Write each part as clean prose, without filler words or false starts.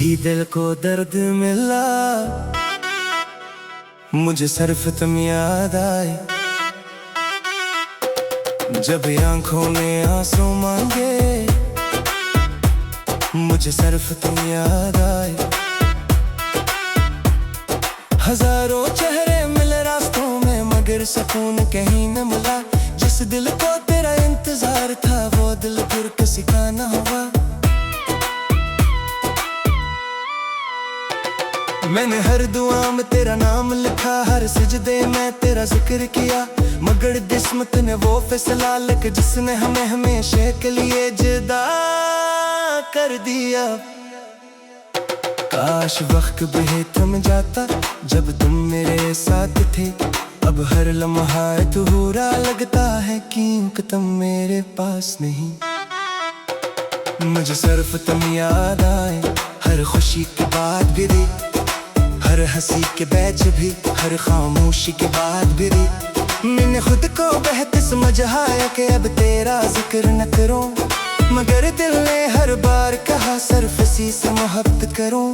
भी दिल को दर्द मिला, मुझे सिर्फ तुम याद आए। जब आंखों में आंसू मांगे, मुझे सिर्फ तुम याद आए। हजारों चेहरे मिले रास्तों में, मगर सुकून कहीं न मिला। जिस दिल को तेरा इंतजार था, वो दिल फिर किसी का न हुआ। मैंने हर दुआ में तेरा नाम लिखा, हर सजदे में तेरा जिक्र किया, मगर किस्मत ने वो फैसला लिख जिसने हमें हमेशा के लिए जुदा कर दिया। काश वक्त भी थम जाता जब तुम मेरे साथ थे। अब हर लम्हा अधूरा लगता है क्योंकि तुम मेरे पास नहीं। मुझे सिर्फ तुम याद आए, हर खुशी के बाद भी दी, हर हंसी के बैच भी, हर खामोशी के बाद भी दी। मैंने खुद को बेहतर समझाया कि अब तेरा जिक्र न करूं, मगर दिल ने हर बार कहा सिर्फ इसी से मोहब्बत करूं।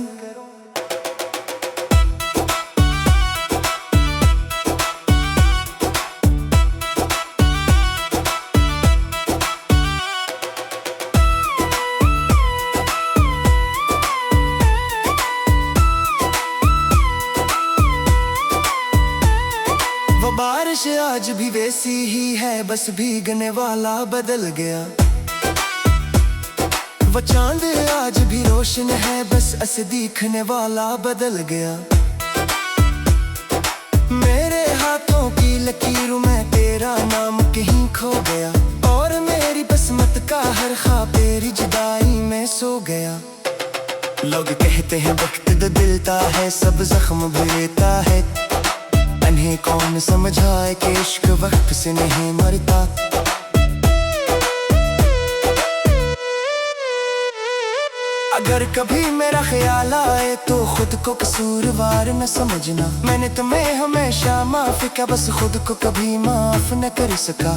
बारिश आज भी वैसी ही है, बस भीगने वाला बदल गया। वो चांद आज भी रोशन है, बस ऐसे दिखने वाला बदल गया। मेरे हाथों की लकीरों में तेरा नाम कहीं खो गया, और मेरी किस्मत का हर ख्वाब तेरी जुदाई में सो गया। लोग कहते हैं वक्त बदलता है, सब जख्म भरता है। इन्हें कौन समझाए कि इश्क वक्त से नहीं मरता। अगर कभी मेरा ख्याल आए तो खुद को कसूरवार न समझना। मैंने तुम्हें हमेशा माफ किया, बस खुद को कभी माफ न कर सका।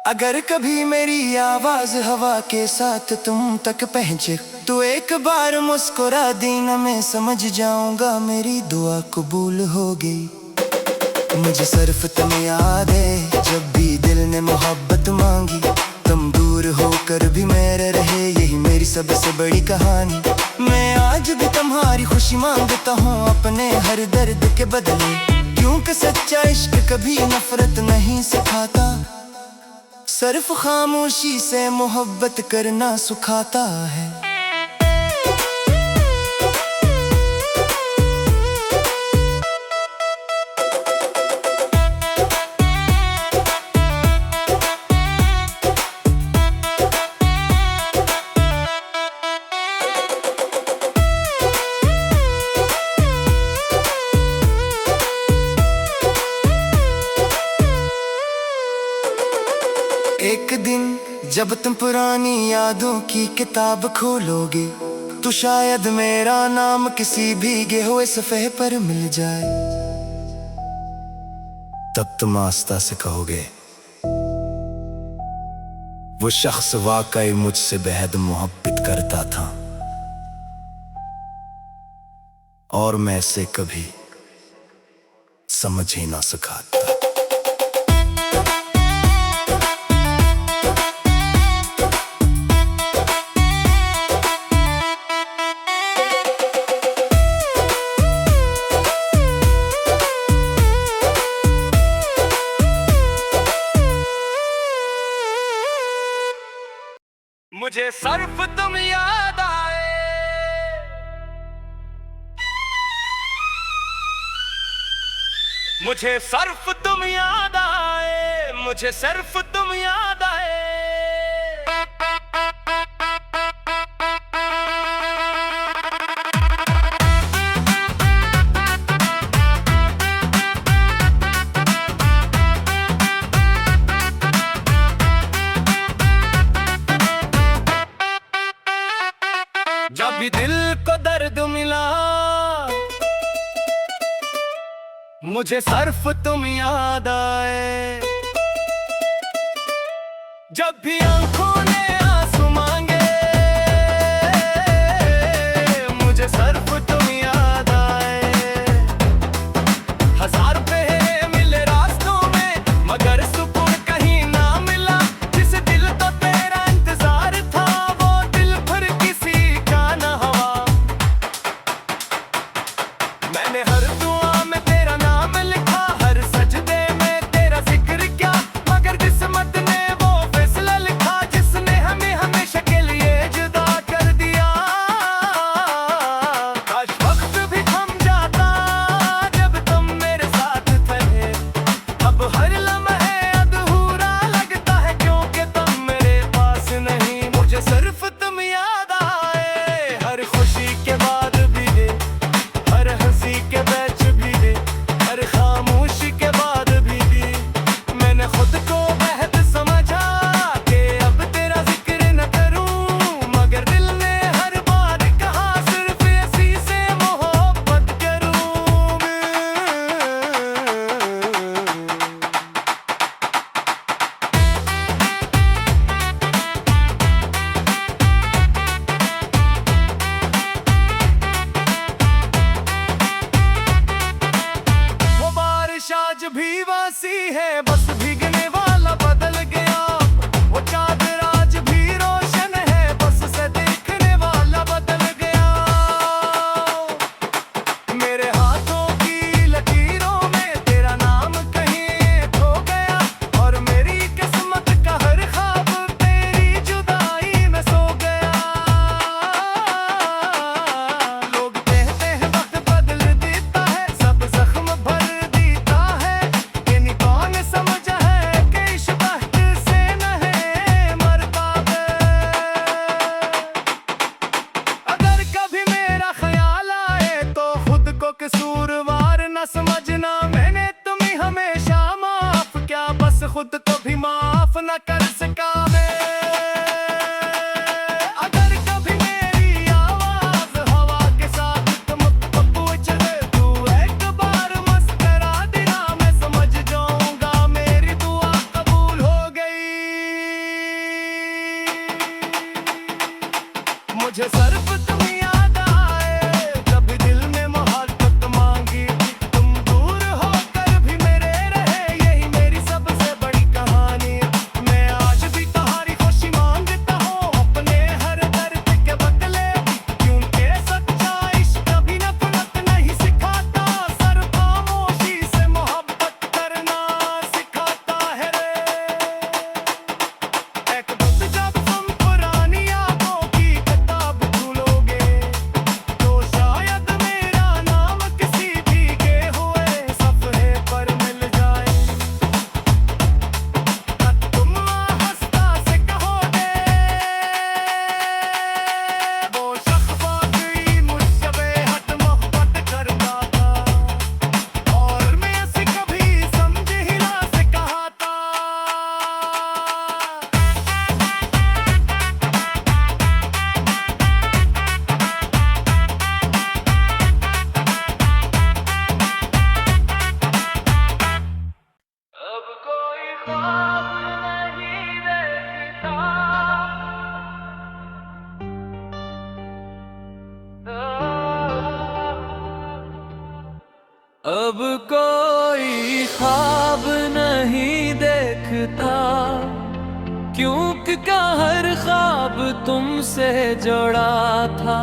अगर कभी मेरी आवाज हवा के साथ तुम तक पहुंचे, तो एक बार मुस्कुरा देना, मैं समझ जाऊंगा मेरी दुआ कबूल हो गई। मुझे सिर्फ तुम याद है, जब भी दिल ने मोहब्बत मांगी। तुम दूर होकर भी मेरे रहे, यही मेरी सबसे बड़ी कहानी। मैं आज भी तुम्हारी खुशी मांगता हूँ अपने हर दर्द के बदले, क्योंकि सच्चा इश्क कभी नफरत नहीं सिखाता, सिर्फ खामोशी से मोहब्बत करना सिखाता है। एक दिन जब तुम पुरानी यादों की किताब खोलोगे, तो शायद मेरा नाम किसी भीगे हुए सफ़े पर मिल जाए। तब तुम आस्था से कहोगे, वो शख्स वाकई मुझसे बेहद मोहब्बत करता था, और मैं इसे कभी समझ ही ना सका था। मुझे सिर्फ तुम याद आए, मुझे सिर्फ तुम याद आए, मुझे सिर्फ तुम याद आए। जब भी दिल को दर्द मिला, मुझे सिर्फ तुम याद आए। जब भी आंखों ने आंसू मांगे, मैंने हर दुआ में तेरा नाम लिखा, हर सजदे में तेरा जिक्र किया, मगर किस्मत ने वो फैसला लिखा जिसने हमें हमेशा के लिए जुदा कर दिया। काश वक्त भी थम जाता जब तुम मेरे साथ थे, अब हर लम्हे अधूरा लगता है क्योंकि तुम मेरे पास नहीं। मुझे सिर्फ तुम याद आए, हर खुशी के बाद भी है, हर हंसी के बीच भी है, हर खामोशी के बाद भी है। मैंने खुद को बेहद समझा कि अब तेरा जिक्र न करूं, मगर दिल ने हर बार कहा सिर्फ इसी से मोहब्बत करूं मैं। वो बारिश आज भी वासी है, बस भीगने वाला बदल गया। वो चादर आज भी रोशन है, बस से देखने वाला बदल गया। मेरे हाथों की लकीरों में तेरा नाम कहीं खो गया, और मेरी किस्मत का हर ख्वाब तेरी जुदाई में सो गया। लोग कहते हैं वक्त बदल देता है, सब जख्म भर देता है, यानी कौन समझा है कि इश्क से नहीं मरता है। अगर कभी मेरा ख्याल आए तो खुद को कसूरवार न समझना, मैंने तुम्हें हमेशा माफ किया, बस खुद को भी माफ न कर सका मैं। अगर कभी मेरी आवाज हवा के साथ तुम पूछ ले, तू एक बार मुस्कुरा देना, मैं समझ जाऊंगा मेरी दुआ कबूल हो गई। मुझे सिर्फ तुम याद आए, जब दिल में मोहब्बत मांगी, तुम दूर होकर भी मेरे रहे, यही मेरी सबसे बड़ी कहानी। मैं आज भी तुम्हारी खुशी मांगता हूँ अपने हर दर्द के बदले, क्योंकि सच्चा इश्क कभी नफरत नहीं सिखाता, सर खामोशी से मोहब्बत करना सिखाता है रे। एक वक्त जब तुम पुरानी यादों की किताब खोलोगे, तो शायद मेरा नाम किसी भीगे हुए सफ़रे पर मिल जाए। तुम हंसता से कहोगे, वो शख्स वाकई मुझसे बेहद मोहब्बत करता था, और मैं ऐसे कभी समझ ही ना सका था। अब कोई ख्वाब नहीं देखता, अब कोई ख्वाब नहीं देखता, क्योंकि का हर ख्वाब तुमसे जुड़ा था।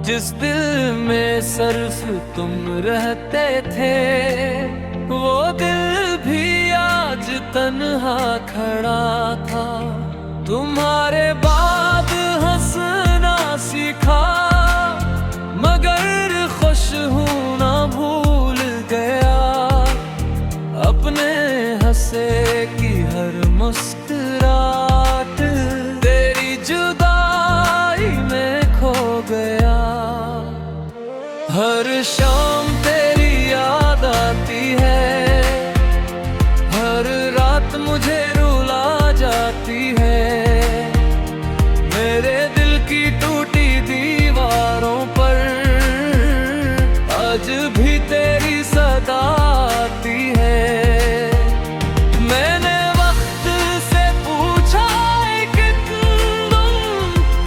जिस दिल में सिर्फ तुम रहते थे, वो दिल भी आज तन्हा खड़ा था। तुम्हारे बाद हंसना सीखा, मगर खुश होना भूल गया। अपने हंसे की हर मुस्कुराहट तेरी जुदाई में खो गया। हर शाम तेरी याद आती है, हर रात मुझे रुला जाती है। मेरे दिल की टूटी दीवारों पर आज भी तेरी सदा आती है। मैंने वक्त से पूछा एक दिन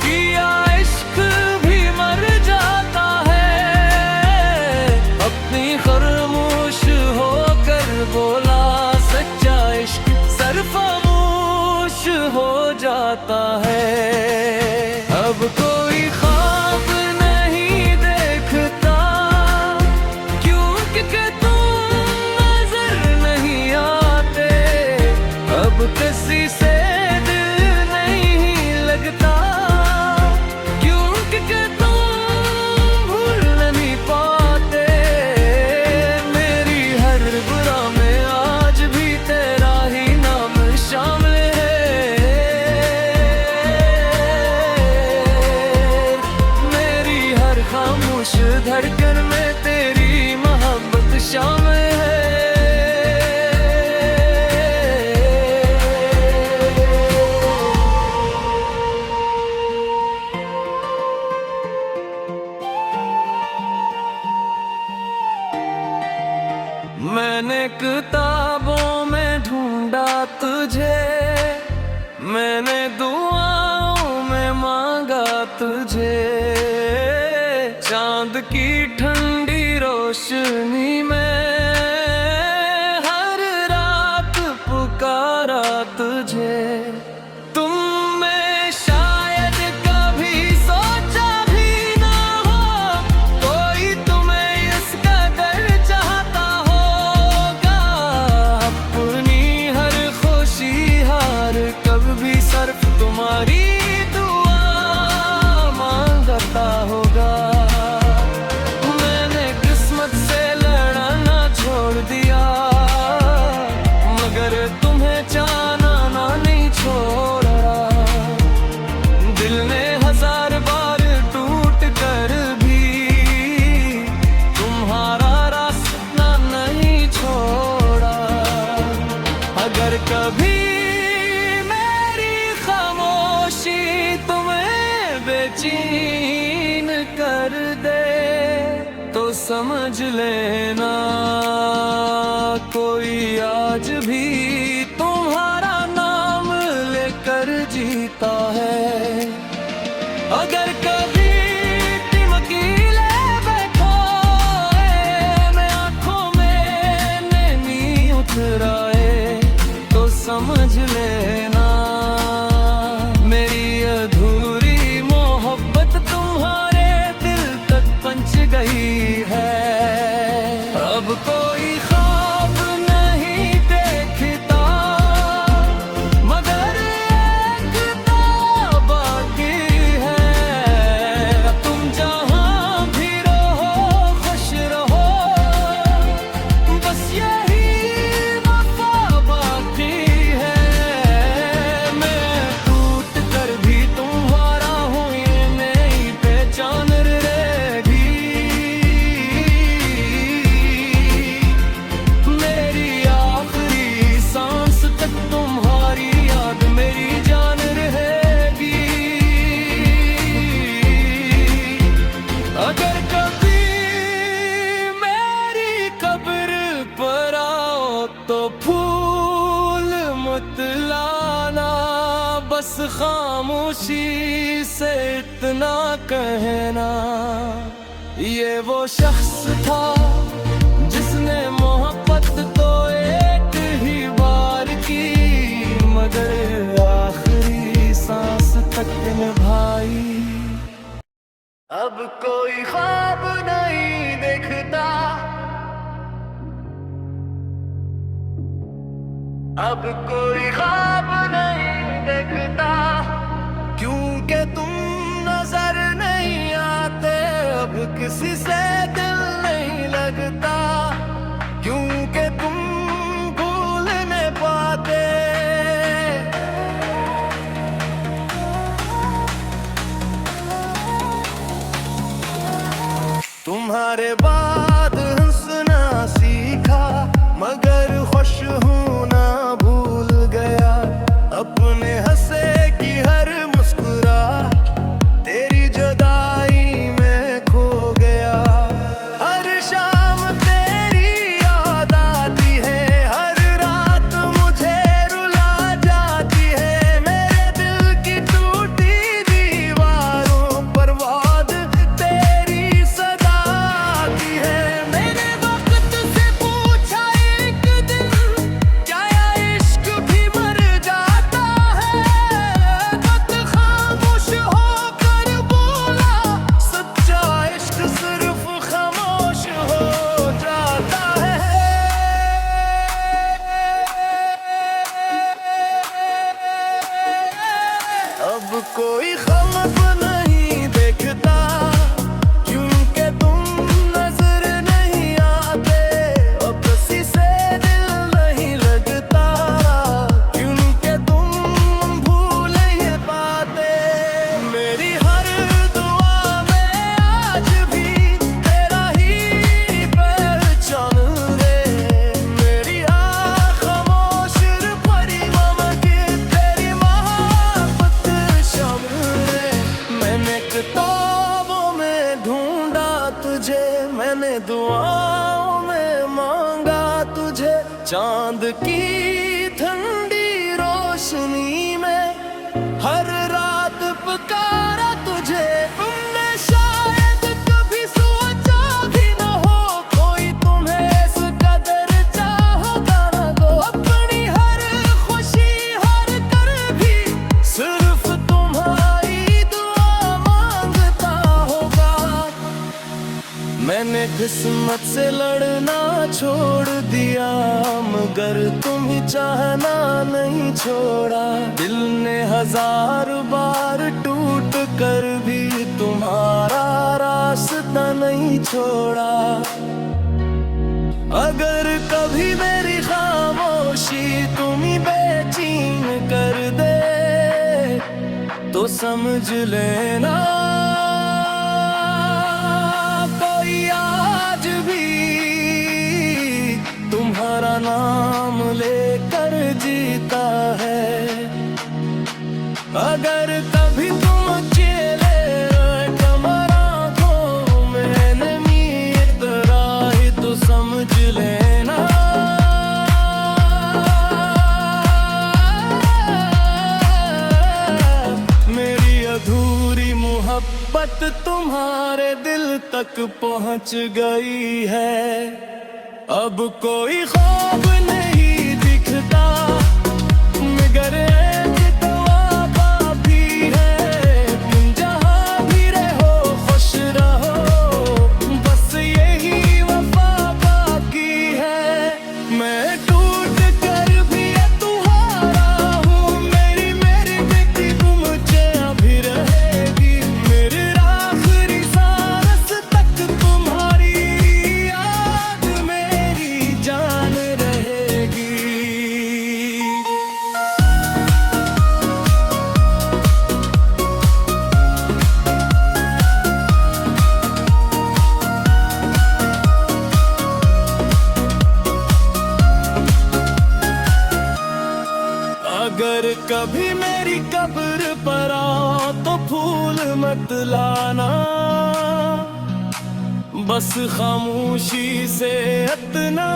किया इश्क भी मर जाता है। खामोश धड़कन में तेरी मोहब्बत शामिल है। मैंने किताबों में ढूंढा तुझे, मैंने दुआओं में मांगा तुझे, चांद की ठंडी रोशनी में हर रात पुकारा तुझे। तुमने शायद कभी सोचा भी ना हो कोई तुम्हें इस कदर चाहता होगा। अपनी हर खुशी हार कब भी सिर्फ तुम्हारी दुआ मांगता होगा। मैंने किस्मत से लड़ना छोड़ दिया, मगर तुम्हें जाना ना नहीं छोड़ा। दिल ने हजार बार टूट कर भी तुम्हारा रास्ता नहीं छोड़ा। अगर कभी मेरी खामोशी तुम्हें बेचैन कर दे तो समझ लेना कोई आज भी तुम्हारा नाम लेकर जीता है। अगर कभी टिमकीले बैठोए मैं आंखों में नैनी उतराए तो समझ लेना मेरी अधूरी मोहब्बत तुम्हारे दिल तक पहुंच गई है। अब कोई ख्वाब नहीं देखता, मगर एक तो बाकी है। तुम जहां भी रहो खुश रहो, बस यही वफा बाकी है। मैं टूट कर भी तुम्हारा हूँ ये मेरी पहचान रहेगी। मेरी आखिरी सांस तक तुम्हारी याद मेरी जान रहेगी। अगर कभी मेरी कब्र पर आओ तो फूल मत लाना, बस खामोशी से इतना कहना ये वो शख्स था जिसने मोहब्बत तो एक ही बार की, मगर आखिरी सांस तक निभाई। अब कोई ख्वाब नहीं देखता, अब कोई ख्वाब नहीं देखता, क्योंकि तुम नजर नहीं आते। अब किसी से दिल नहीं लगता, क्योंकि तुम भूल नहीं पाते। तुम्हारे बाद हंसना सीखा, मगर खुश होना भूल गया। अपने हंसे की हर मुस्कुराहट तेरी जुदाई में खो गया। हर शाम तेरी याद आती है, हर रात मुझे रुला जाती है। मेरे दिल की टूटी दीवारों पर वाद तेरी सदा आती है। तुझे, मैंने दुआओं में मांगा तुझे। चांद की ठंडी रोशनी में हर रात पुकारा तुझे। तुमने शायद कभी सोचा भी न हो कोई तुम्हें इस कदर चाहोगा ना गो। अपनी हर खुशी हर कर भी सिर्फ तुम्हारी दुआ मांगता होगा। मैंने किस्मत से लड़ना छोड़ दिया, मगर तुम ही चाहना नहीं छोड़ा। दिल ने 1000 बार टूट कर भी तुम्हारा रास्ता नहीं छोड़ा। अगर कभी मेरी खामोशी तुम ही बेचैन कर दे, तो समझ लेना कोई आज भी तुम्हारा नाम लेकर जीता है। अगर कभी तुम अकेले कमर आंखों में नमी इतना ही तो समझ लेना मेरी अधूरी मोहब्बत तुम्हारे दिल तक पहुंच गई है। अब कोई ख्वाब नहीं दिखता, मगर एक तवाक़ा भी है। तुम जहाँ भी रहो खुश रहो, बस यही वफा बाकी है। मैं टूट कर भी तुम्हारा हूँ, मेरी बेटी तुम मुझे अभी रहेगी। मेरे आखिरी सांस तक तुम्हारी याद मेरी जान रहेगी। अगर कभी मेरी कब्र पर आओ तो फूल मत लाना, बस खामोशी से इतना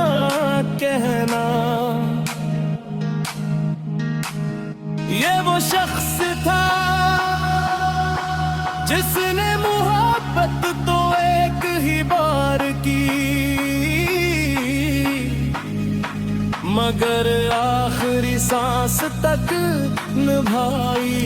कहना। ये वो शख्स था जिसने मोहब्बत तो एक ही बार की, मगर आखिरी सांस तक निभाई।